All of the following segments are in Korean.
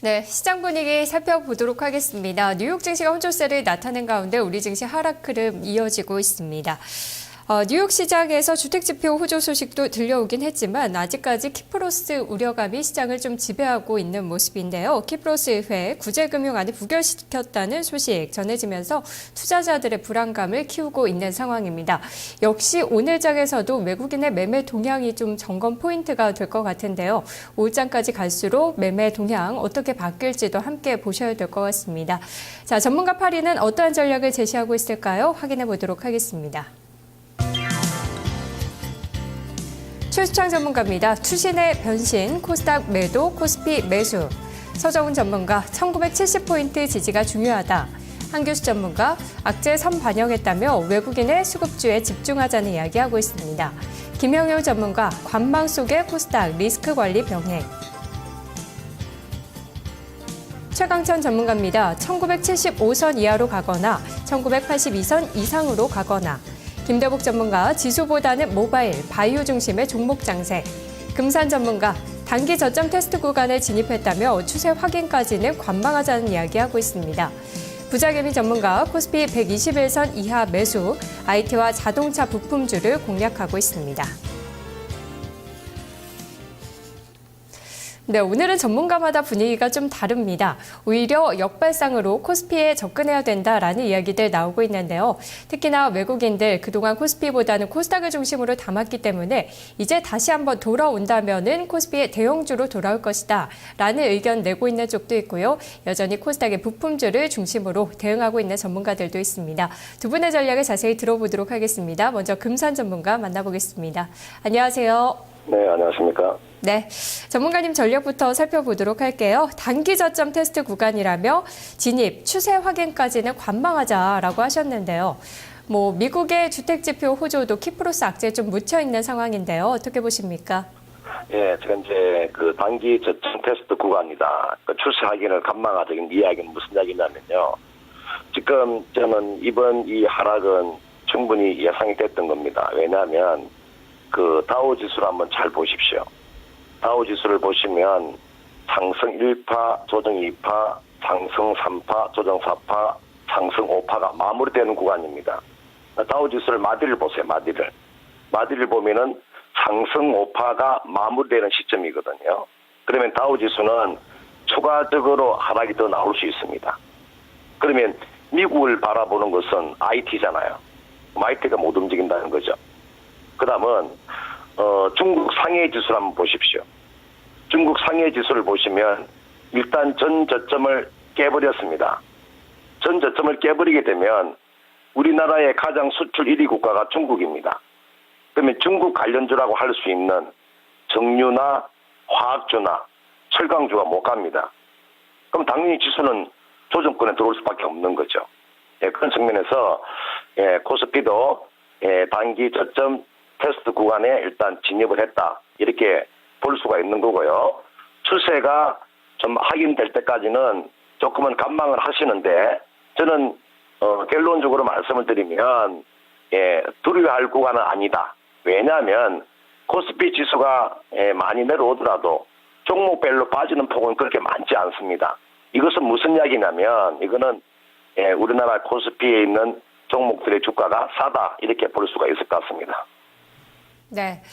네, 시장 분위기 살펴보도록 하겠습니다. 뉴욕 증시가 혼조세를 나타낸 가운데 우리 증시 하락 흐름 이어지고 있습니다. 뉴욕 시장에서 주택지표 호조 소식도 들려오긴 했지만 아직까지 키프로스 우려감이 시장을 좀 지배하고 있는 모습인데요. 키프로스 의회 구제금융안을 부결시켰다는 소식 전해지면서 투자자들의 불안감을 키우고 있는 상황입니다. 역시 오늘 장에서도 외국인의 매매 동향이 좀 점검 포인트가 될 것 같은데요. 올장까지 갈수록 매매 동향 어떻게 바뀔지도 함께 보셔야 될 것 같습니다. 자, 전문가 파리는 어떠한 전략을 제시하고 있을까요? 확인해 보도록 하겠습니다. 최수창 전문가입니다. 추신의 변신, 코스닥 매도, 코스피 매수. 서정훈 전문가, 1970포인트 지지가 중요하다. 한교수 전문가, 악재 선반영했다며 외국인의 수급주에 집중하자는 이야기하고 있습니다. 김영효 전문가, 관망 속의 코스닥 리스크 관리 병행. 최강천 전문가입니다. 1975선 이하로 가거나 1982선 이상으로 가거나. 김대복 전문가, 지수보다는 모바일, 바이오 중심의 종목 장세. 금산 전문가, 단기 저점 테스트 구간에 진입했다며 추세 확인까지는 관망하자는 이야기하고 있습니다. 부자개미 전문가, 코스피 121선 이하 매수, IT와 자동차 부품주를 공략하고 있습니다. 네, 오늘은 전문가마다 분위기가 좀 다릅니다. 오히려 역발상으로 코스피에 접근해야 된다라는 이야기들 나오고 있는데요. 특히나 외국인들 그동안 코스피보다는 코스닥을 중심으로 담았기 때문에 이제 다시 한번 돌아온다면은 코스피의 대형주로 돌아올 것이다 라는 의견 내고 있는 쪽도 있고요. 여전히 코스닥의 부품주를 중심으로 대응하고 있는 전문가들도 있습니다. 두 분의 전략을 자세히 들어보도록 하겠습니다. 먼저 금산 전문가 만나보겠습니다. 안녕하세요. 네, 안녕하십니까. 네, 전문가님 전략부터 살펴보도록 할게요. 단기 저점 테스트 구간이라며 진입, 추세 확인까지는 관망하자라고 하셨는데요. 미국의 주택지표 호조도 키프로스 악재에 좀 묻혀있는 상황인데요. 어떻게 보십니까? 예, 지금 이제 그 단기 저점 테스트 구간이다. 그 추세 확인을 관망하자는 이야기는 무슨 이야기냐면요. 지금 저는 이번 이 하락은 충분히 예상이 됐던 겁니다. 왜냐하면 그 다우 지수를 한번 잘 보십시오. 다우 지수를 보시면 상승 1파, 조정 2파, 상승 3파, 조정 4파, 상승 5파가 마무리되는 구간입니다. 다우 지수를 마디를 보세요. 마디를 보면은 상승 5파가 마무리되는 시점이거든요. 그러면 다우 지수는 추가적으로 하락이 더 나올 수 있습니다. 그러면 미국을 바라보는 것은 IT잖아요. IT가 못 움직인다는 거죠. 그 다음은 중국 상해 지수를 한번 보십시오. 중국 상해 지수를 보시면 일단 전 저점을 깨버렸습니다. 전 저점을 깨버리게 되면 우리나라의 가장 수출 1위 국가가 중국입니다. 그러면 중국 관련주라고 할 수 있는 정유나 화학주나 철강주가 못 갑니다. 그럼 당연히 지수는 조정권에 들어올 수밖에 없는 거죠. 예, 그런 측면에서 코스피도 단기 저점 테스트 구간에 일단 진입을 했다. 이렇게 볼 수가 있는 거고요. 추세가 좀 확인될 때까지는 조금은 관망을 하시는데 저는 결론적으로 말씀을 드리면 두려워할 구간은 아니다. 왜냐하면 코스피 지수가 많이 내려오더라도 종목별로 빠지는 폭은 그렇게 많지 않습니다. 이것은 무슨 이야기냐면 이거는 우리나라 코스피에 있는 종목들의 주가가 싸다. 이렇게 볼 수가 있을 것 같습니다. 네.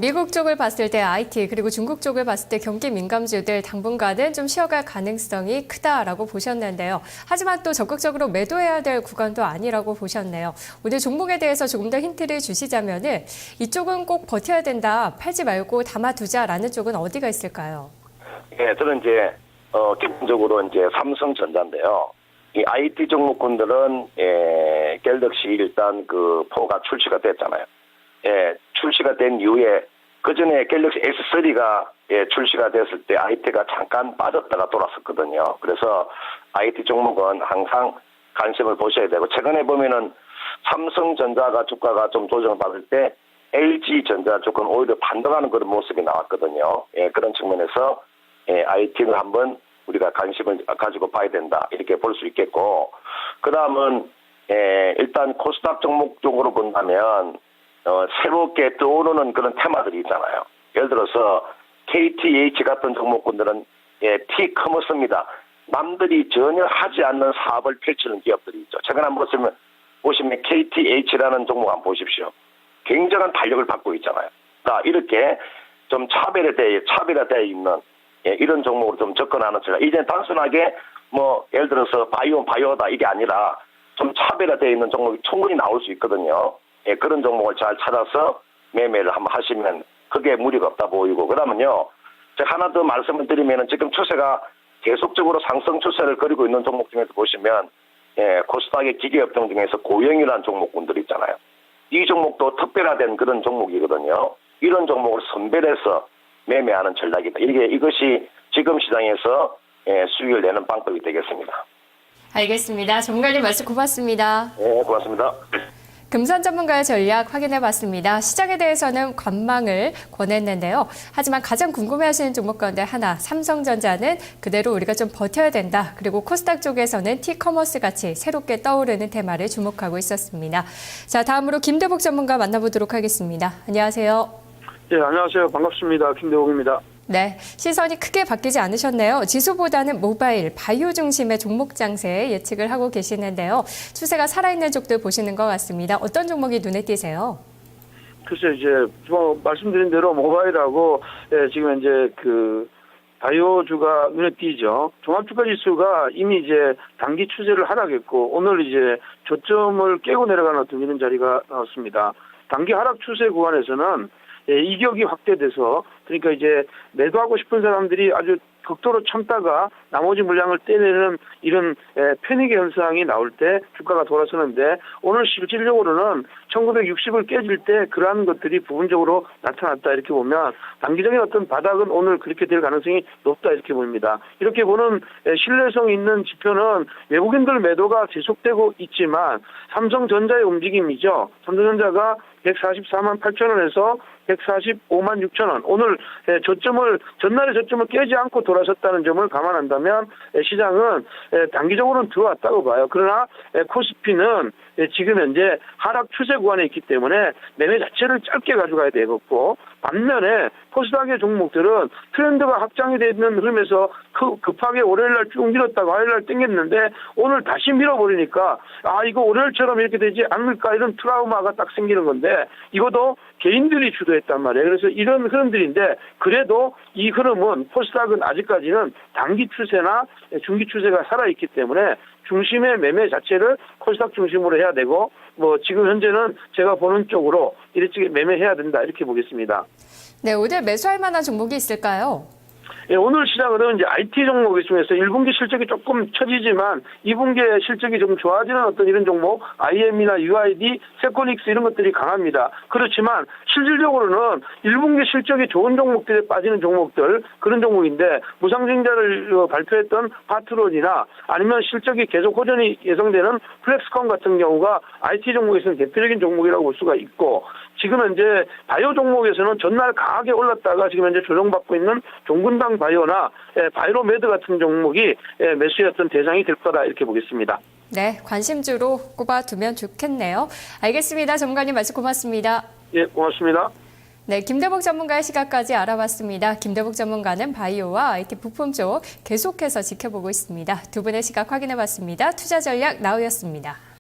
미국 쪽을 봤을 때 IT 그리고 중국 쪽을 봤을 때 경기 민감주들 당분간은 좀 쉬어갈 가능성이 크다라고 보셨는데요. 하지만 또 적극적으로 매도해야 될 구간도 아니라고 보셨네요. 오늘 종목에 대해서 조금 더 힌트를 주시자면은 이쪽은 꼭 버텨야 된다, 팔지 말고 담아두자라는 쪽은 어디가 있을까요? 예, 저는 이제 기본적으로 이제 삼성전자인데요. 이 IT 종목군들은 갤럭시 일단 그 포가 출시가 됐잖아요. 출시가 된 이후에 그 전에 갤럭시 S3가 출시가 됐을 때 IT가 잠깐 빠졌다가 돌았었거든요. 그래서 IT 종목은 항상 관심을 보셔야 되고 최근에 보면은 삼성전자가 주가가 좀 조정을 받을 때 LG전자 조금 오히려 반등하는 그런 모습이 나왔거든요. 그런 측면에서 IT는 한번 우리가 관심을 가지고 봐야 된다. 이렇게 볼 수 있겠고 그 다음은 일단 코스닥 종목 쪽으로 본다면 새롭게 떠오르는 그런 테마들이 있잖아요. 예를 들어서 KTH 같은 종목군들은 T커머스입니다. 남들이 전혀 하지 않는 사업을 펼치는 기업들이 있죠. 최근에 한번 보시면 KTH라는 종목 한번 보십시오. 굉장한 탄력을 받고 있잖아요. 이렇게 좀 차별화되어 있는 이런 종목으로 좀 접근하는 제가 이제 단순하게 예를 들어서 바이오다 이게 아니라 좀 차별화되어 있는 종목이 충분히 나올 수 있거든요. 그런 종목을 잘 찾아서 매매를 한번 하시면 크게 무리가 없다 보이고, 그러면요, 제가 하나 더 말씀을 드리면은 지금 추세가 계속적으로 상승 추세를 그리고 있는 종목 중에서 보시면 코스닥의 기계업종 중에서 고영이라는 종목군들 있잖아요. 이 종목도 특별화된 그런 종목이거든요. 이런 종목을 선별해서 매매하는 전략이다. 이것이 지금 시장에서 수익을 내는 방법이 되겠습니다. 알겠습니다. 전문가님 말씀 고맙습니다. 네, 고맙습니다. 금산 전문가의 전략 확인해 봤습니다. 시장에 대해서는 관망을 권했는데요. 하지만 가장 궁금해하시는 종목 가운데 하나, 삼성전자는 그대로 우리가 좀 버텨야 된다. 그리고 코스닥 쪽에서는 T커머스 같이 새롭게 떠오르는 테마를 주목하고 있었습니다. 자, 다음으로 김대복 전문가 만나보도록 하겠습니다. 안녕하세요. 네, 안녕하세요. 반갑습니다. 김대복입니다. 네, 시선이 크게 바뀌지 않으셨네요. 지수보다는 모바일, 바이오 중심의 종목 장세 예측을 하고 계시는데요. 추세가 살아있는 쪽도 보시는 것 같습니다. 어떤 종목이 눈에 띄세요? 글쎄, 이제, 말씀드린 대로 모바일하고, 지금 이제 바이오주가 눈에 띄죠. 종합주가지수가 이미 이제 단기 추세를 하락했고, 오늘 이제 저점을 깨고 내려가는 어떤 이런 자리가 나왔습니다. 단기 하락 추세 구간에서는 이격이 확대돼서, 그러니까 이제 매도하고 싶은 사람들이 아주 극도로 참다가 나머지 물량을 떼내는 이런 패닉의 현상이 나올 때 주가가 돌아서는데, 오늘 실질적으로는 1960을 깨질 때 그러한 것들이 부분적으로 나타났다 이렇게 보면 단기적인 어떤 바닥은 오늘 그렇게 될 가능성이 높다 이렇게 보입니다. 이렇게 보는 신뢰성 있는 지표는 외국인들 매도가 지속되고 있지만 삼성전자의 움직임이죠. 삼성전자가 144만 8천 원에서 145만 6천 원. 오늘 전날의 저점을 깨지 않고 돌아섰다는 점을 감안한다면 시장은 단기적으로는 들어왔다고 봐요. 그러나 코스피는 지금 현재 하락 추세 구간에 있기 때문에 매매 자체를 짧게 가져가야 되겠고, 반면에 코스닥의 종목들은 트렌드가 확장이 되어 있는 흐름에서 급하게 월요일날 쭉 밀었다가 화요일날 땡겼는데 오늘 다시 밀어버리니까 이거 월요일처럼 이렇게 되지 않을까 이런 트라우마가 딱 생기는 건데, 이것도 개인들이 주도했단 말이에요. 그래서 이런 흐름들인데, 그래도 이 흐름은 코스닥은 아직까지는 단기 추세나 중기 추세가 살아있기 때문에 중심의 매매 자체를 코스닥 중심으로 해야 되고, 지금 현재는 제가 보는 쪽으로 이렇게 매매해야 된다 이렇게 보겠습니다. 네, 오늘 매수할 만한 종목이 있을까요? 오늘 시장은 이제 IT 종목 중에서 1분기 실적이 조금 처지지만 2분기에 실적이 좀 좋아지는 어떤 이런 종목, IM이나 UID, 세코닉스 이런 것들이 강합니다. 그렇지만 실질적으로는 1분기 실적이 좋은 종목들에 빠지는 종목들, 그런 종목인데, 무상증자를 발표했던 파트론이나 아니면 실적이 계속 호전이 예상되는 플렉스콘 같은 경우가 IT 종목에서는 대표적인 종목이라고 볼 수가 있고, 지금 현재 바이오 종목에서는 전날 강하게 올랐다가 지금 현재 조정받고 있는 종근당 바이오나 바이로메드 같은 종목이 매수의 어떤 대상이 될 거다 이렇게 보겠습니다. 네, 관심주로 꼽아두면 좋겠네요. 알겠습니다. 전문가님 말씀 고맙습니다. 예, 고맙습니다. 네, 김대복 전문가의 시각까지 알아봤습니다. 김대복 전문가는 바이오와 IT 부품 쪽 계속해서 지켜보고 있습니다. 두 분의 시각 확인해봤습니다. 투자 전략 나우였습니다.